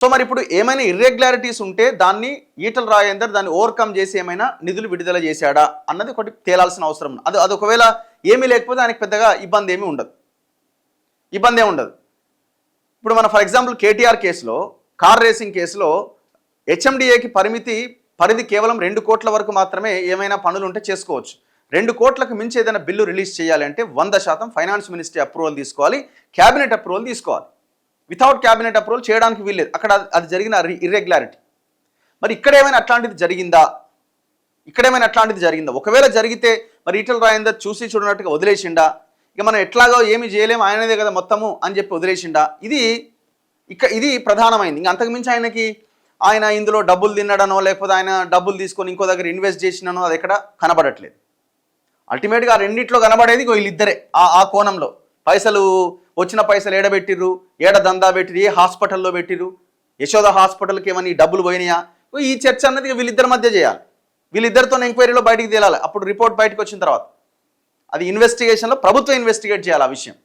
So మరి ఇప్పుడు ఏమైనా ఇర్రెగ్యులారిటీస్ ఉంటే దాన్ని ఈటల రాజేందర్ దాన్ని ఓవర్కమ్ చేసి ఏమైనా నిధులు విడుదల చేశాడా అన్నది ఒకటి తేలాల్సిన అవసరం ఉంది. అది ఒకవేళ ఏమీ లేకపోతే ఆయనకి పెద్దగా ఇబ్బంది ఏమీ ఉండదు. ఇప్పుడు మన ఫర్ ఎగ్జాంపుల్ కేటీఆర్ కేసులో, కార్ రేసింగ్ కేసులో హెచ్ఎండిఏకి పరిధి కేవలం 2 కోట్ల వరకు మాత్రమే ఏమైనా పనులు ఉంటే చేసుకోవచ్చు. 2 కోట్లకు మించి ఏదైనా బిల్లు రిలీజ్ చేయాలంటే 100% ఫైనాన్స్ మినిస్ట్రీ అప్రూవల్ తీసుకోవాలి, క్యాబినెట్ అప్రూవల్ తీసుకోవాలి. వితౌట్ క్యాబినెట్ అప్రూవల్ చేయడానికి వీల్లేదు. అక్కడ అది జరిగిన ఇర్రెగ్యులారిటీ. మరి ఇక్కడ ఏమైనా అట్లాంటిది జరిగిందా? ఒకవేళ జరిగితే మరి ఈటల రాజేందర్ చూసి చూడనట్టుగా వదిలేసిండా, ఇక మనం ఎట్లాగో ఏమి చేయలేము ఆయనదే కదా మొత్తము అని చెప్పి వదిలేసిండా, ఇది ప్రధానమైంది. ఇంక అంతకుమించి ఆయన ఇందులో డబ్బులు తిన్నడనో లేకపోతే ఆయన డబ్బులు తీసుకొని ఇంకో దగ్గర ఇన్వెస్ట్ చేసిననో అది ఎక్కడ కనబడట్లేదు. అల్టిమేట్గా ఆ రెండిట్లో కనబడేది వీళ్ళిద్దరే. ఆ కోణంలో వచ్చిన పైసలు ఏడబెట్టిర్రు, ఏడ దందా పెట్టిరు, ఏ హాస్పిటల్లో పెట్టిరు, యశోద హాస్పిటల్కి ఏమని డబ్బులు పోయినాయా, ఈ చర్చ అన్నది వీళ్ళిద్దరి మధ్య చేయాలి. వీళ్ళిద్దరితో ఎంక్వైరీలో బయటికి తేలాలి. అప్పుడు రిపోర్ట్ బయటకు వచ్చిన తర్వాత అది ఇన్వెస్టిగేషన్లో ప్రభుత్వం ఇన్వెస్టిగేట్ చేయాలి ఆ విషయం.